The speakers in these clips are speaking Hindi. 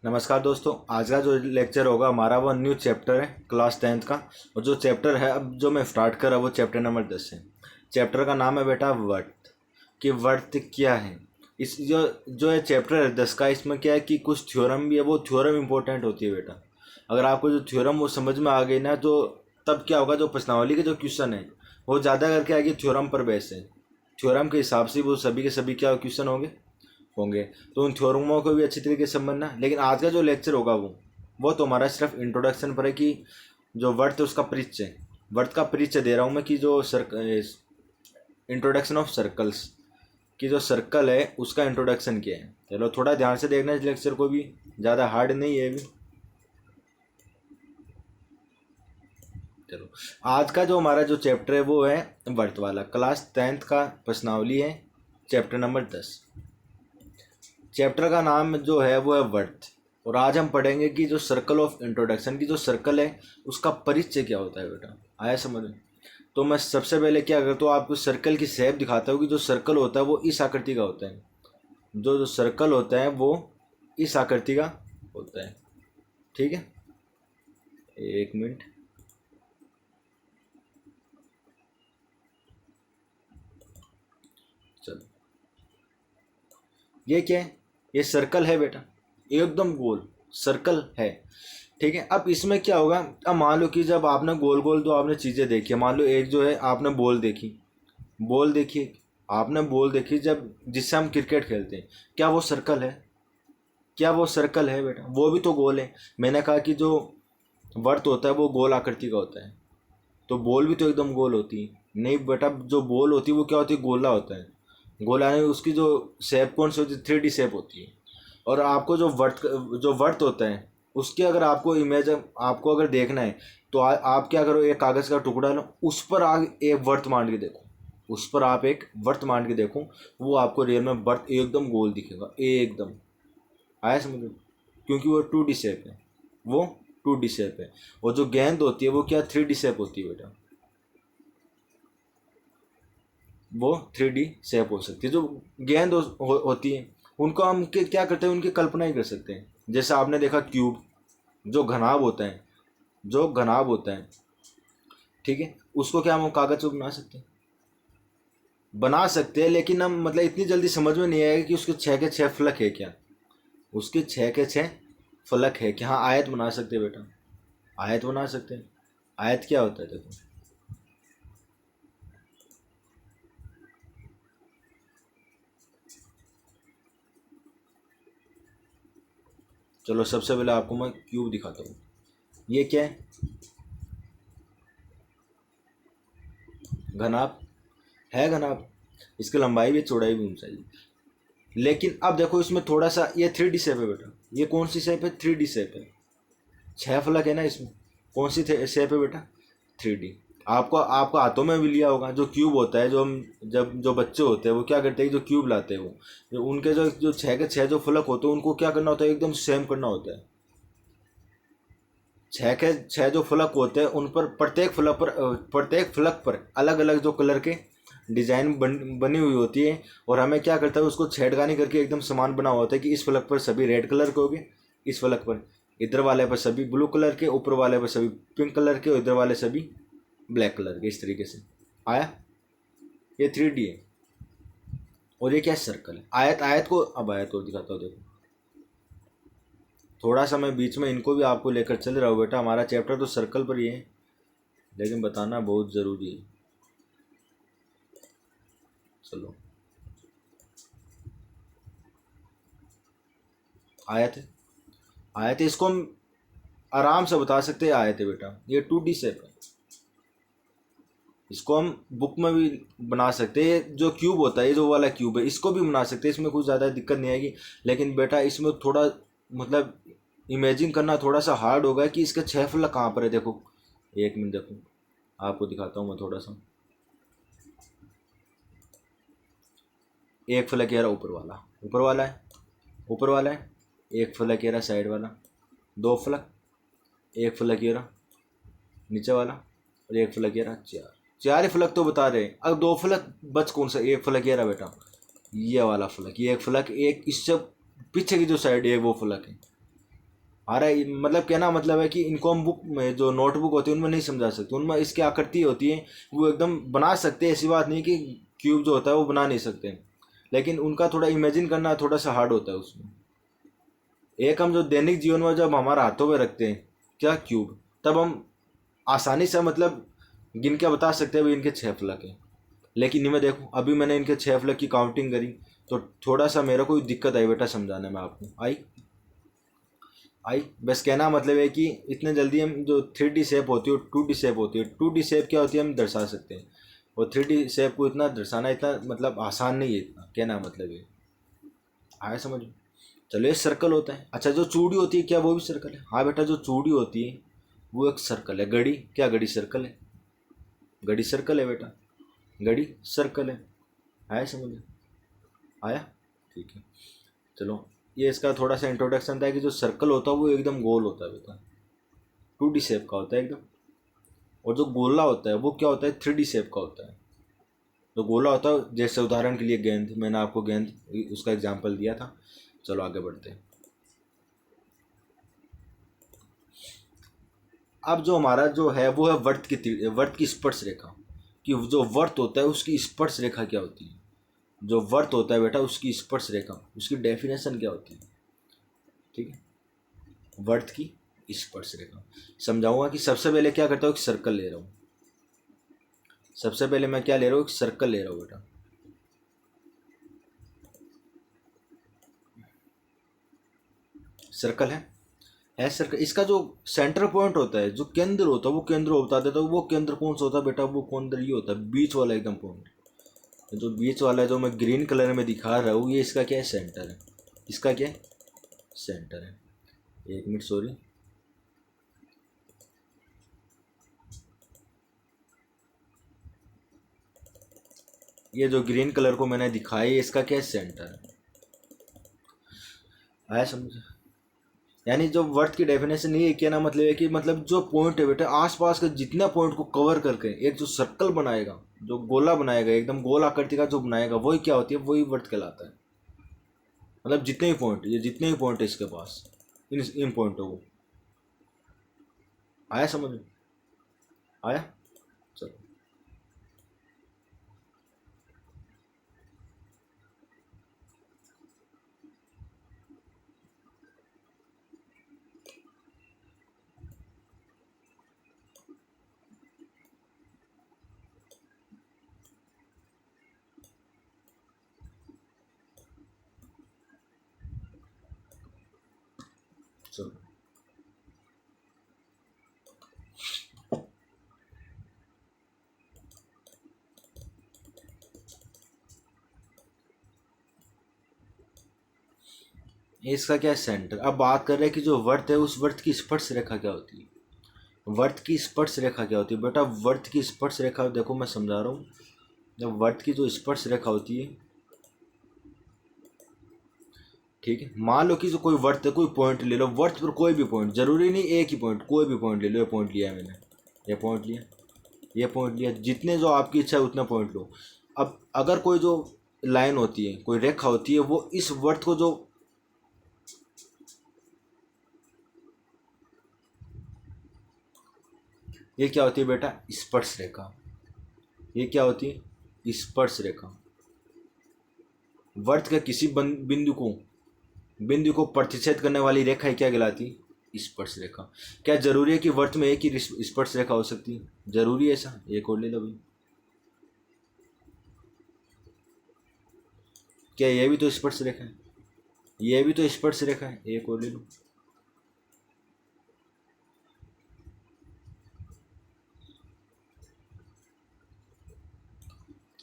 नमस्कार दोस्तों। आज का जो लेक्चर होगा हमारा वो न्यू चैप्टर है क्लास 10th का। और जो चैप्टर है अब जो मैं स्टार्ट कर रहा हूँ वो चैप्टर नंबर 10 है। चैप्टर का नाम है बेटा वर्थ। कि वर्थ क्या है। इस जो जो ये चैप्टर है 10 का, इसमें क्या है कि कुछ थ्योरम भी है। वो थ्योरम इंपॉर्टेंट होती है बेटा। अगर आपको जो थ्योरम वो समझ में आ गई ना, जो तब क्या होगा, जो प्रश्नावली के जो क्वेश्चन है वो ज़्यादा करके आगे थ्योरम पर बेस है। थ्योरम के हिसाब से वो सभी के सभी क्या क्वेश्चन होंगे। तो उन थ्योरमों को भी अच्छी तरीके से समझना। लेकिन आज का जो लेक्चर होगा वो तो हमारा सिर्फ इंट्रोडक्शन पर है कि जो वर्थ है उसका परिचय, वर्थ का परिचय दे रहा हूँ मैं कि जो इंट्रोडक्शन ऑफ सर्कल्स कि जो सर्कल है उसका इंट्रोडक्शन क्या है। चलो थोड़ा ध्यान से देखना इस लेक्चर को भी, ज़्यादा हार्ड नहीं है अभी। चलो आज का जो हमारा जो चैप्टर है वो है वर्थ वाला, क्लास 10th का प्रश्नावली है, चैप्टर नंबर 10। चैप्टर का नाम जो है वो है वर्थ। और आज हम पढ़ेंगे कि जो सर्कल ऑफ इंट्रोडक्शन की जो सर्कल है उसका परिचय क्या होता है बेटा। आया समझ में? तो मैं सबसे पहले क्या करता हूँ, आपको सर्कल की शेप दिखाता हूँ कि जो सर्कल होता है वो इस आकृति का होता है। जो जो सर्कल होता है वो इस आकृति का होता है। ठीक है, एक मिनट। चलो ये क्या है, ये सर्कल है बेटा, एकदम गोल सर्कल है। ठीक है, अब इसमें क्या होगा, अब मान लो कि जब आपने गोल गोल जो आपने चीज़ें देखी है, मान लो एक जो है आपने बॉल देखी, आपने बॉल देखी जब जिससे हम क्रिकेट खेलते हैं, क्या वो सर्कल है? क्या वो सर्कल है बेटा? वो भी तो गोल है। मैंने कहा कि जो वर्त होता है वो गोल आकृति का होता है, तो बॉल भी तो एकदम गोल होती है। नहीं बेटा, जो बॉल होती है वो क्या होती है, गोला होता है। गोला है, उसकी जो शेप कौन सी होती है, 3D शेप होती है। और आपको जो वर्त होता है उसकी अगर आपको इमेज आपको अगर देखना है तो आप क्या करो, एक कागज़ का टुकड़ा लो, उस पर आप एक वर्त मान के देखो, उस पर आप एक वर्त मान के देखो, वो आपको रियल में वर्त एकदम गोल दिखेगा एकदम। आया समझ में? क्योंकि वो 2D शेप है, वो 2D शेप है। और जो गेंद होती है वो क्या 3D शेप होती है बेटा, वो 3D शेप हो सकती है। जो गेंद होती है उनको हम क्या करते हैं, उनकी कल्पना ही कर सकते हैं। जैसे आपने देखा क्यूब, जो घनाभ होता है, जो घनाभ होता है, ठीक है, उसको क्या हम कागज पे बना सकते हैं। लेकिन हम मतलब इतनी जल्दी समझ में नहीं आएगा कि उसके 6 के 6 फलक है क्या, उसके 6 के 6 फलक है क्या। हाँ आयत बना सकते हैं बेटा, आयत बना सकते हैं। आयत क्या होता है देखो, चलो सबसे पहले आपको मैं क्यूब दिखाता हूँ। ये क्या है, घनाभ है, घनाभ। इसकी लंबाई भी, चौड़ाई भी, ऊंचाई। लेकिन अब देखो इसमें थोड़ा सा ये 3D शेप है बेटा। ये कौन सी शेप है, 3D शेप है। 6 फलक है ना इसमें, कौन सी शेप है बेटा, 3D। आपको आपको हाथों में भी लिया होगा। जो क्यूब होता है, जो हम जब जो बच्चे होते हैं वो क्या करते हैं, जो क्यूब लाते हैं वो जो उनके जो जो 6 के 6 जो फलक होते हैं उनको क्या करना होता है, एकदम सेम करना होता है। 6 के 6 जो फलक होते हैं उन पर प्रत्येक फलक पर अलग अलग जो कलर के डिजाइन बनी हुई होती है। और हमें क्या करता है, उसको छेड़खानी करके एकदम समान बना हुआ होता है कि इस फलक पर सभी रेड कलर के होंगे, इस फलक पर इधर वाले पर सभी ब्लू कलर के, ऊपर वाले पर सभी पिंक कलर के, और इधर वाले सभी ब्लैक कलर के। इस तरीके से आया, ये 3D है। और ये क्या है, सर्कल है। आयत, आयत को अब आयत को दिखाता हूँ देखो। थोड़ा सा मैं बीच में इनको भी आपको लेकर चल रहा हूँ बेटा। हमारा चैप्टर तो सर्कल पर ही है, लेकिन बताना बहुत ज़रूरी है। चलो आयत है, आयत है, इसको हम आराम से बता सकते हैं आयत है बेटा। ये 2D शेप है, इसको हम बुक में भी बना सकते हैं। जो क्यूब होता है, ये जो वाला क्यूब है, इसको भी बना सकते हैं, इसमें कुछ ज़्यादा दिक्कत नहीं आएगी। लेकिन बेटा इसमें थोड़ा मतलब इमेजिन करना थोड़ा सा हार्ड होगा कि इसके 6 फलक कहाँ पर है। देखो एक मिनट, देखो आपको दिखाता हूँ मैं थोड़ा सा। एक फलक ये रहा ऊपर वाला, ऊपर वाला है, ऊपर वाला है। एक फलक ये रहा साइड वाला, 2 फलक। एक फलक ये रहा नीचे वाला, और एक फलक ये रहा। 4 ही फलक तो बता रहे हैं। अब 2 फलक बच कौन सा, एक फलक ये रहा बेटा, ये वाला फलक। ये एक फलक, एक इससे पीछे की जो साइड है वो फलक है। आ रहा है मतलब कहना मतलब है कि इनको हम बुक में जो नोटबुक होती है उनमें नहीं समझा सकते, उनमें इसकी आकृति होती है वो एकदम बना सकते हैं, ऐसी बात नहीं कि क्यूब जो होता है वो बना नहीं सकते, लेकिन उनका थोड़ा इमेजिन करना थोड़ा सा हार्ड होता है उसमें। एक हम जो दैनिक जीवन में जब हमारे हाथों में रखते हैं क्या क्यूब, तब हम आसानी से मतलब गिन के बता सकते हैं भाई इनके 6 फलक हैं। लेकिन इनमें देखो अभी मैंने इनके 6 फलक की काउंटिंग करी तो थोड़ा सा मेरे को दिक्कत आई बेटा समझाने में, आपको आई आई बस कहना मतलब है कि इतने जल्दी हम जो 3D शेप होती है 2D शेप होती है, 2D शेप क्या होती है हम दर्शा सकते हैं, और 3D शेप को इतना दर्शाना इतना मतलब आसान नहीं है, इतना कहना मतलब है। आया समझ में? चलो ये सर्कल होता है। अच्छा जो चूड़ी होती है क्या वो भी सर्कल है? हाँ बेटा जो चूड़ी होती है वो एक सर्कल है। घड़ी क्या घड़ी सर्कल है? घड़ी सर्कल है बेटा, घड़ी सर्कल है। आया समझ में? आया, ठीक है। चलो ये इसका थोड़ा सा इंट्रोडक्शन था कि जो सर्कल होता है वो एकदम गोल होता है बेटा, 2D शेप का होता है एकदम। और जो गोला होता है वो क्या होता है, 3D शेप का होता है। जो गोला होता है जैसे उदाहरण के लिए गेंद, मैंने आपको गेंद उसका एग्जाम्पल दिया था। चलो आगे बढ़ते हैं। अब जो हमारा जो है वो है वर्त की स्पर्श रेखा। कि जो वर्त होता है उसकी स्पर्श रेखा क्या होती है? जो वर्त होता है बेटा उसकी स्पर्श रेखा, उसकी डेफिनेशन क्या होती है? ठीक है, वर्त की स्पर्श रेखा समझाऊंगा। कि सबसे पहले क्या करता हूँ, एक सर्कल ले रहा हूँ। सबसे पहले मैं क्या ले रहा हूँ, एक सर्कल ले रहा हूँ बेटा। सर्कल है सर्कल। इसका जो सेंटर पॉइंट होता है, जो केंद्र होता है, वो केंद्र बता देता हूँ। वो केंद्र कौन सा होता है बेटा, वो केंद्र ये होता है बीच वाला एकदम पॉइंट। जो बीच वाला है जो मैं ग्रीन कलर में दिखा रहा हूँ, ये इसका क्या है, सेंटर है। इसका क्या है, सेंटर है। एक मिनट सॉरी, ये जो ग्रीन कलर को मैंने दिखाया है इसका क्या है, सेंटर है। आया समझ? यानी जो वर्थ की डेफिनेशन ये क्या ना मतलब है कि मतलब जो पॉइंट है बेटा आसपास के जितना पॉइंट को कवर करके एक जो सर्कल बनाएगा, जो गोला बनाएगा एकदम गोल आकृति का जो बनाएगा, वही क्या होती है, वही वर्थ कहलाता है। मतलब जितने भी पॉइंट, ये जितने भी पॉइंट है इसके पास, इन पॉइंटों को। आया समझ में? आया, चलो। चलो इसका क्या है, सेंटर। अब बात कर रहे हैं कि जो वर्त है उस वर्त की स्पर्श रेखा क्या होती है। वर्त की स्पर्श रेखा क्या होती है बेटा, वर्त की स्पर्श रेखा देखो मैं समझा रहा हूँ। जब वर्त की जो स्पर्श रेखा होती है, ठीक है, मान लो कि जो कोई वर्त है, कोई पॉइंट ले लो, वर्त पर कोई भी पॉइंट, जरूरी नहीं एक ही पॉइंट, कोई भी पॉइंट ले लो। ये पॉइंट लिया मैंने, ये पॉइंट लिया, ये पॉइंट लिया, जितने जो आपकी इच्छा है उतना पॉइंट लो। अब अगर कोई जो लाइन होती है, कोई रेखा होती है, वो इस वर्त को जो, ये क्या होती है बेटा, स्पर्श रेखा। ये क्या होती है, स्पर्श रेखा। वर्त के किसी बिंदु को प्रतिच्छेद करने वाली रेखा क्या कहलाती है, स्पर्श रेखा। क्या जरूरी है कि वर्त में एक ही स्पर्श रेखा हो सकती है? जरूरी है ऐसा? एक और ले लो भाई। क्या ये भी तो स्पर्श रेखा है? ये भी तो स्पर्श रेखा है, एक और ले लो।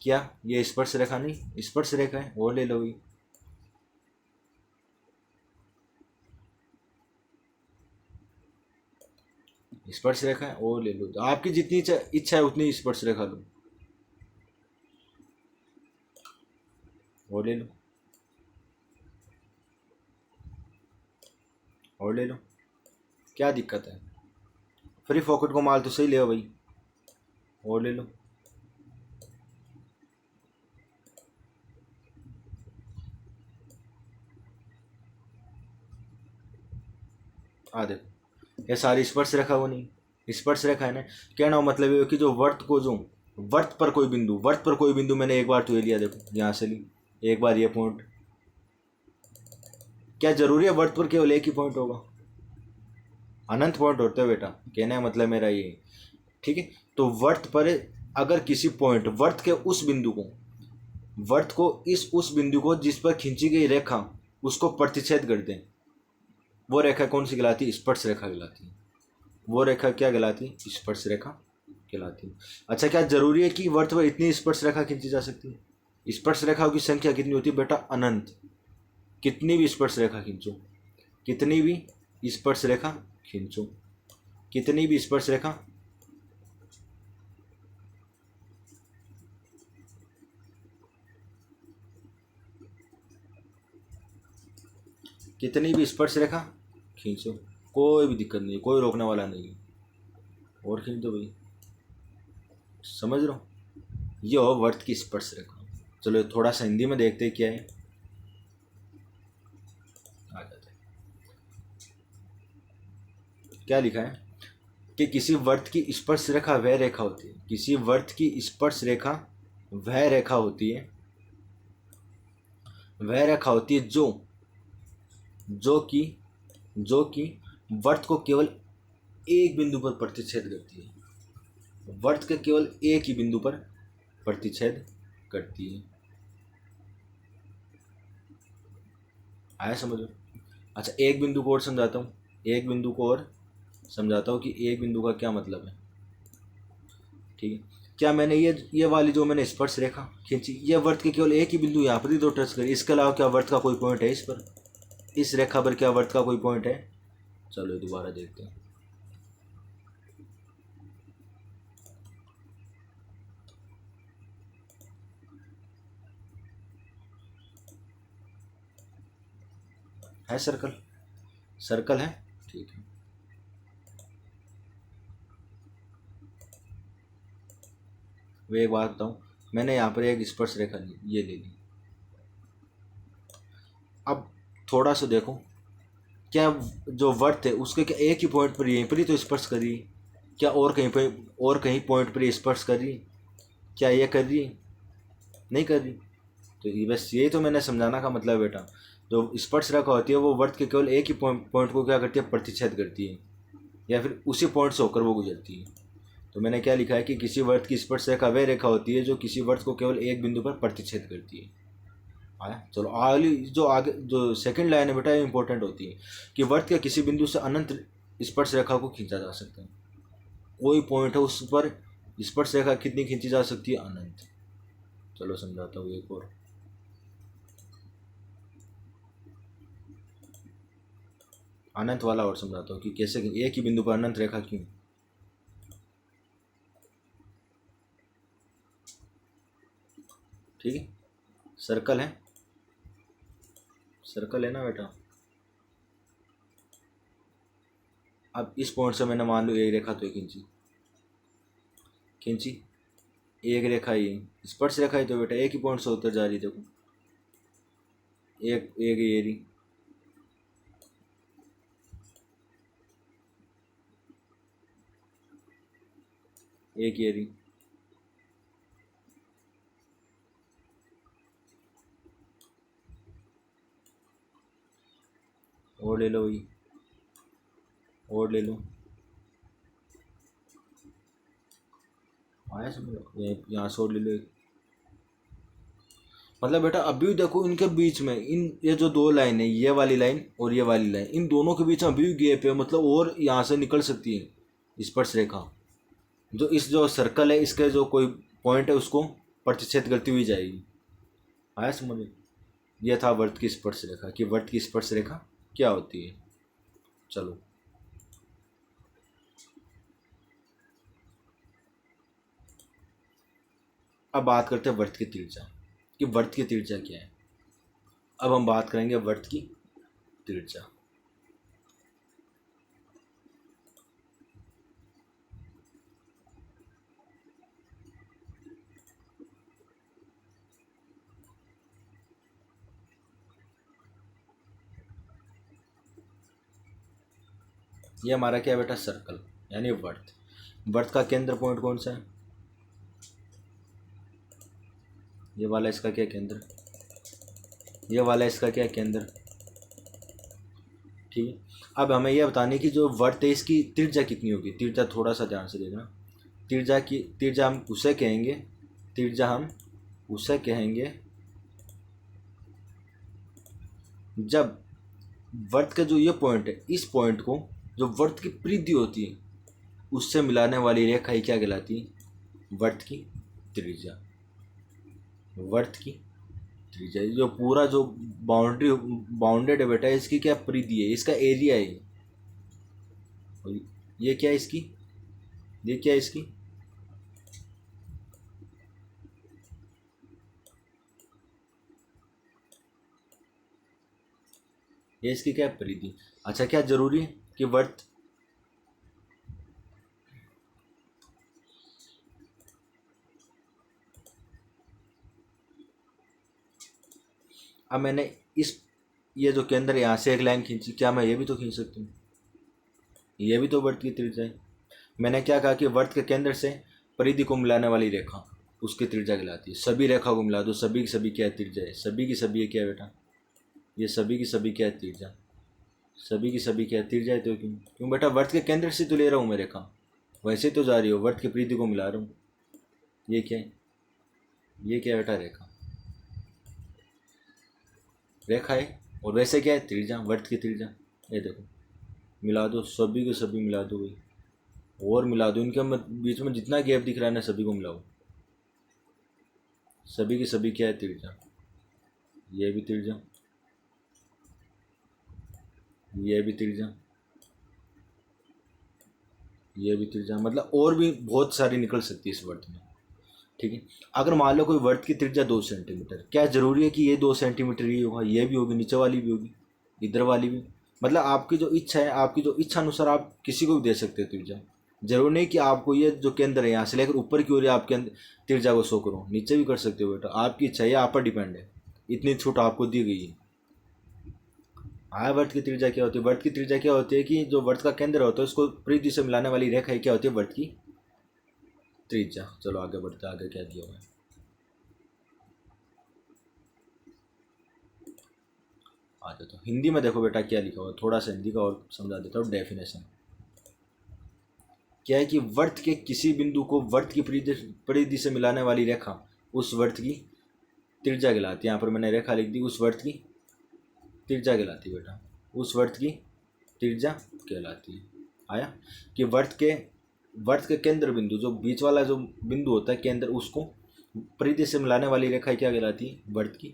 क्या ये स्पर्श रेखा नहीं, स्पर्श रेखा है, और ले लो भाई। स्पर्श रेखा है, और ले लो। तो आपकी जितनी इच्छा इच्छा है उतनी स्पर्श रेखा लो, और ले लो, और ले लो। क्या दिक्कत है, फ्री पॉकेट को माल तो सही ले भाई, और ले लो। देखो ये सारी स्पर्श रेखा वो नहीं स्पर्श रेखा है ना। कहना मतलब ये कि जो वर्त पर कोई बिंदु मैंने एक बार तो ये लिया, देखो यहाँ से ली एक बार ये पॉइंट। क्या जरूरी है वर्त पर केवल एक ही पॉइंट होगा? अनंत पॉइंट होते हैं बेटा, कहने का मतलब मेरा ये। ठीक है, तो वर्त पर अगर किसी पॉइंट उस बिंदु को जिस पर खींची गई रेखा उसको प्रतिच्छेद कर दें, वो रेखा कौन सी कहलाती है? स्पर्श रेखा कहलाती है। वो रेखा क्या कहलाती है? स्पर्श रेखा कहलाती है। अच्छा, क्या जरूरी है कि वर्त पर इतनी स्पर्श रेखा खींची जा सकती है? स्पर्श रेखाओं की संख्या कितनी होती है बेटा? अनंत। कितनी भी स्पर्श रेखा खींचो, कितनी भी स्पर्श रेखा खींचो, कितनी भी स्पर्श रेखा, कितनी भी स्पर्श रेखा खींचो, कोई भी दिक्कत नहीं, कोई रोकने वाला नहीं है। और खींच दो भाई, समझ रहे हो? ये हो वर्त की स्पर्श रेखा। चलो थोड़ा सा हिंदी में देखते हैं क्या है। आ जाते हैं, क्या लिखा है कि किसी वर्त की स्पर्श रेखा वह रेखा होती है, किसी वर्त की स्पर्श रेखा वह रेखा होती है, वह रेखा होती है जो कि जो कि वर्त को केवल एक बिंदु पर प्रतिच्छेद करती है, वर्त के केवल एक ही बिंदु पर प्रतिच्छेद करती है। आया समझ में? अच्छा, एक बिंदु को और समझाता हूँ, एक बिंदु को और समझाता हूँ कि एक बिंदु का क्या मतलब है। ठीक है, क्या मैंने ये वाली जो मैंने स्पर्श रेखा खींची, ये वर्त के केवल एक ही बिंदु यहाँ पर ही तो टच करी, इसके अलावा क्या वर्त का कोई पॉइंट है इस पर? इस रेखा पर क्या वर्त का कोई पॉइंट है? चलो दोबारा देखते हैं। है सर्कल? सर्कल है, ठीक है। वे एक बात बताऊँ, मैंने यहाँ पर एक स्पर्श रेखा ली, ये ले ली। अब थोड़ा सा देखो, क्या जो वर्त है उसके क्या एक ही पॉइंट पर यहीं पर ही तो स्पर्श कर रही है? क्या और कहीं पॉइंट पर स्पर्श कर रही है? क्या ये कर रही है? नहीं कर रही। तो ये बस यही तो मैंने समझाना का मतलब बेटा, जो स्पर्श रेखा होती है वो वर्त के केवल एक ही पॉइंट को क्या करती है? प्रतिच्छेद करती है, या फिर उसी पॉइंट से होकर वो गुजरती है। तो मैंने क्या लिखा है कि किसी वर्त की स्पर्श रेखा वह रेखा होती है जो किसी वर्त को केवल एक बिंदु पर प्रतिच्छेद करती है। आया? चलो आगे जो सेकंड लाइन है बेटा, ये इंपॉर्टेंट होती है कि वर्त के किसी बिंदु से अनंत स्पर्श रेखा को खींचा जा सकता है। कोई पॉइंट है उस पर स्पर्श रेखा कितनी खींची जा सकती है? अनंत। चलो समझाता हूँ एक और। अनंत वाला और समझाता हूँ कि कैसे एक ही बिंदु पर अनंत रेखा क्यों। ठीक है, सर्कल है, सर्कल है ना बेटा। अब इस पॉइंट से मैंने मान लो एक रेखा तो खींची, खींची एक रेखा ही स्पर्श रेखा ही तो बेटा एक ही पॉइंट से उतर जा रही, देखो एक एक ये रही, एक ये रही, और ले लो वही, और ले लो। आया समझ? यहाँ से और ले लो एक। मतलब बेटा अभी भी देखो इनके बीच में ये जो दो लाइन है, ये वाली लाइन और ये वाली लाइन, इन दोनों के बीच में अभी भी गैप है, मतलब और यहाँ से निकल सकती है स्पर्श रेखा। जो सर्कल है इसके जो कोई पॉइंट है उसको प्रतिच्छेद करती हुई जाएगी। आया समझ? यह था वर्त की स्पर्श रेखा, कि वर्त की स्पर्श रेखा क्या होती है। चलो अब बात करते हैं वर्त की त्रिज्या, कि वर्त की त्रिज्या क्या है। अब हम बात करेंगे वर्त की त्रिज्या। ये हमारा क्या है बेटा, सर्कल यानी वर्त। वर्त का केंद्र पॉइंट कौन सा है, ये वाला इसका क्या केंद्र, ये वाला इसका क्या केंद्र, ठीक है। अब हमें यह बताने की जो वर्त है इसकी त्रिज्या कितनी होगी, त्रिज्या थोड़ा सा ध्यान से देखना, त्रिज्या हम उसे कहेंगे, त्रिज्या हम उसे कहेंगे जब वर्त का जो ये पॉइंट है, इस पॉइंट को जो वर्त की परिधि होती है उससे मिलाने वाली रेखा ही क्या कहलाती है, वर्त की त्रिज्या। वर्त की त्रिज्या जो पूरा जो बाउंडेड है बेटा, इसकी क्या परिधि है, इसका एरिया है। और ये क्या है इसकी, ये क्या है इसकी, ये इसकी क्या परिधि। अच्छा, क्या जरूरी है कि वर्त, अब मैंने इस, ये जो केंद्र यहाँ से एक लाइन खींची, क्या मैं ये भी तो खींच सकती हूँ, ये भी तो वर्त की त्रिज्या है। मैंने क्या कहा कि वर्त के केंद्र से परिधि को मिलाने वाली रेखा उसकी त्रिज्या कहलाती है। सभी रेखा को मिला दो, सभी की सभी क्या त्रिज्या है, सभी की सभी क्या है बेटा, ये सभी की सभी क्या त्रिज्या, सभी की सभी क्या त्रिज्या है। तो क्यों क्यों बेटा, वर्त के केंद्र से तो ले रहा हूँ मैं रेखा, वैसे तो जा रही हो, वर्त की परिधि को मिला रहा हूँ। ये क्या है, ये क्या है बेटा, रेखा, रेखा है। और वैसे क्या है, त्रिज्या, वर्त की त्रिज्या। ये देखो, मिला दो, सभी को सभी मिला दो भाई, और मिला दो, इनके बीच में जितना गैप दिख रहा है ना सभी को मिलाओ, सभी की सभी क्या है त्रिज्या, ये भी त्रिज्या, ये भी त्रिज्या, ये भी त्रिज्या, मतलब और भी बहुत सारी निकल सकती है इस वर्त में, ठीक है। अगर मान लो कोई वर्त की त्रिज्या 2 सेंटीमीटर, क्या जरूरी है कि ये 2 सेंटीमीटर ही होगा, ये भी होगी, नीचे वाली भी होगी, इधर वाली भी, मतलब आपकी जो इच्छा है, आपकी जो इच्छा अनुसार आप किसी को भी दे सकते हो त्रिज्या। जरूर नहीं कि आपको ये जो केंद्र है यहाँ से लेकर ऊपर की ओर आपके त्रिज्या को शो करो, नीचे भी कर सकते हो बेटा, आपकी इच्छा है, आप पर डिपेंड है, इतनी छूट आपको दी गई है। हाँ, वर्त की त्रिज्या क्या होती है, वर्त की त्रिज्या क्या होती है कि जो वर्त का केंद्र होता है उसको परिधि से मिलाने वाली रेखा ही क्या होती है, वर्त की त्रिज्या। चलो आगे बढ़ते, आगे क्या दिया हुआ है, आ जाता हूँ हिंदी में। देखो बेटा क्या लिखा हुआ है, थोड़ा सा हिंदी का और समझा देता हूँ। डेफिनेशन क्या है कि वर्त के किसी बिंदु को वर्त की परिधि से मिलाने वाली रेखा उस वर्त की त्रिज्या कहलाती है। यहाँ पर मैंने रेखा लिख दी, उस वर्त की त्रिज्या कहलाती है बेटा, उस वर्त की त्रिज्या कहलाती है। आया कि वर्त के केंद्र बिंदु, जो बीच वाला जो बिंदु होता है केंद्र, उसको परिधि से मिलाने वाली रेखा क्या कहलाती है, वर्त की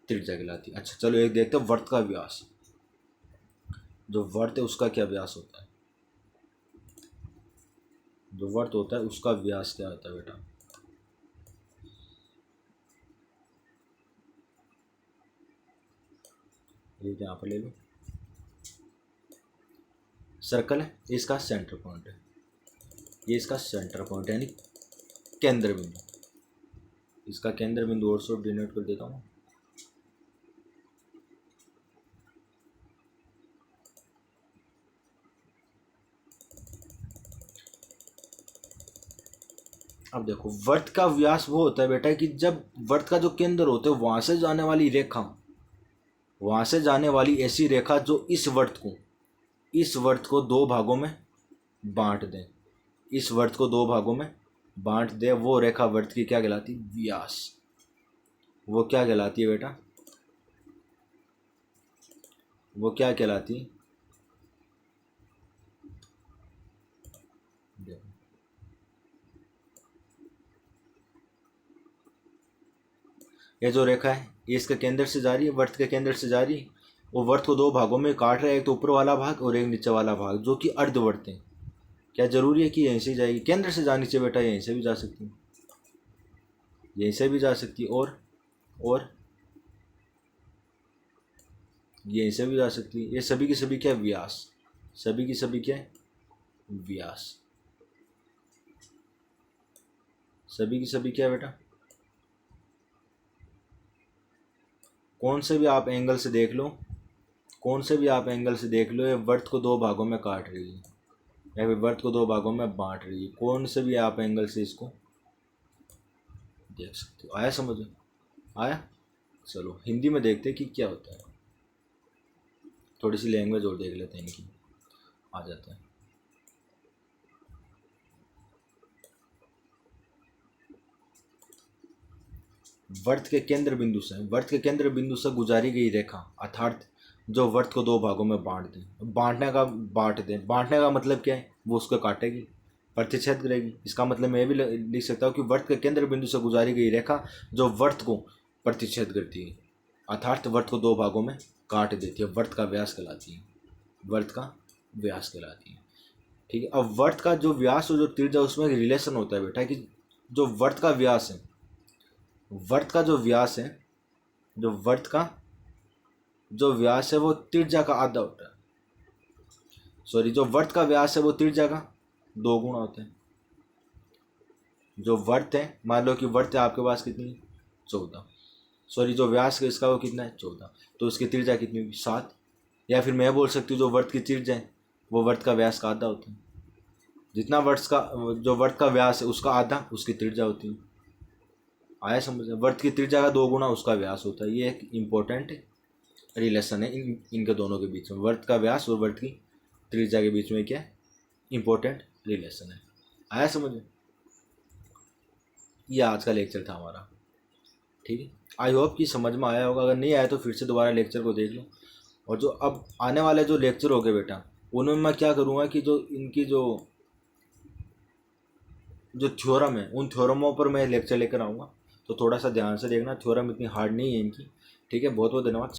त्रिज्या कहलाती है। अच्छा चलो एक देखते हैं वर्त का व्यास, जो वर्त है उसका क्या व्यास होता है, जो वर्त होता है उसका व्यास क्या होता है बेटा। ये यहाँ पर ले लो, सर्कल है, ये इसका सेंटर पॉइंट है, ये इसका सेंटर पॉइंट है यानी केंद्र बिंदु, इसका केंद्र बिंदु और सो डिनोट कर देता हूँ। अब देखो वर्त का व्यास वो होता है बेटा कि जब वर्त का जो केंद्र होता है वहां से जाने वाली रेखा, वहां से जाने वाली ऐसी रेखा जो इस वर्त को दो भागों में बांट दे, इस वर्त को दो भागों में बांट दे, वो रेखा वर्त की क्या कहलाती है, व्यास। वो क्या कहलाती है बेटा, वो क्या कहलाती है, देखो ये जो रेखा है ये इसके केंद्र से जा रही है, वर्त के केंद्र से जा रही है, वो वर्त को दो भागों में काट रहा है, एक तो ऊपर वाला भाग और एक नीचे वाला भाग जो कि अर्धवर्त है। क्या जरूरी है कि यहीं से जाएगी, केंद्र से जानी चाहिए बेटा, यहीं से भी जा सकती है, यहीं से भी जा सकती है, और यहीं से भी जा सकती है। ये सभी की सभी क्या है, व्यास, सभी की सभी क्या है, व्यास, सभी की सभी क्या है बेटा, कौन से भी आप एंगल से देख लो, कौन से भी आप एंगल से देख लो, ये वर्त को दो भागों में काट रही है या फिर वर्त को दो भागों में बांट रही है। कौन से भी आप एंगल से इसको देख सकते हो। आया समझ में? आया। चलो हिंदी में देखते हैं कि क्या होता है। थोड़ी सी लैंग्वेज और देख लेते हैं इनकी, आ जाता है। वर्त के केंद्र बिंदु से, वर्त के केंद्र बिंदु से गुजारी गई रेखा अर्थात जो वर्त को दो भागों में बांट दे, बांटने का मतलब क्या है, वो उसको काटेगी, प्रतिच्छेद करेगी। इसका मतलब मैं ये भी लिख सकता हूँ कि वर्त के केंद्र बिंदु से गुजारी गई रेखा जो वर्त को प्रतिच्छेद करती है अर्थात वर्त को दो भागों में काट देती है, वर्त का व्यास कहलाती है, वर्त का व्यास कहलाती है। ठीक है। अब वर्त का जो व्यास और जो त्रिज्या उसमें एक रिलेशन होता है बेटा, कि जो वर्त का व्यास है, वर्त का जो व्यास है, जो वर्त का जो व्यास है वो त्रिज्या का आधा होता है। सॉरी, जो वर्त का व्यास है वो त्रिज्या का दो गुना होता है। जो वर्त है, मान लो कि वर्त है आपके पास कितनी, 14। सॉरी, जो व्यास है इसका वो कितना है, 14, तो उसकी त्रिज्या कितनी होगी, 7। या फिर मैं बोल सकती हूँ जो वर्त की त्रिज्या है वो वर्त का व्यास का आधा होता है। जितना जो वर्त का व्यास है उसका आधा उसकी त्रिज्या होती है। आया समझ? वर्त की त्रिज्या का दो गुना उसका व्यास होता है। ये एक इम्पोर्टेंट रिलेशन है इनके दोनों के बीच में, वर्त का व्यास और वर्त की त्रिज्या के बीच में क्या इम्पोर्टेंट रिलेशन है। आया समझ? ये आज का लेक्चर था हमारा। ठीक है, आई होप कि समझ में आया होगा। अगर नहीं आया तो फिर से दोबारा लेक्चर को देख लो। और जो अब आने वाले जो लेक्चर हो गए बेटा, उनमें मैं क्या करूँगा कि जो इनकी जो थ्योरम है उन थ्योरमों पर मैं लेक्चर लेकर आऊँगा, तो थोड़ा सा ध्यान से देखना। थ्योरम इतनी हार्ड नहीं है इनकी। ठीक है, बहुत बहुत धन्यवाद।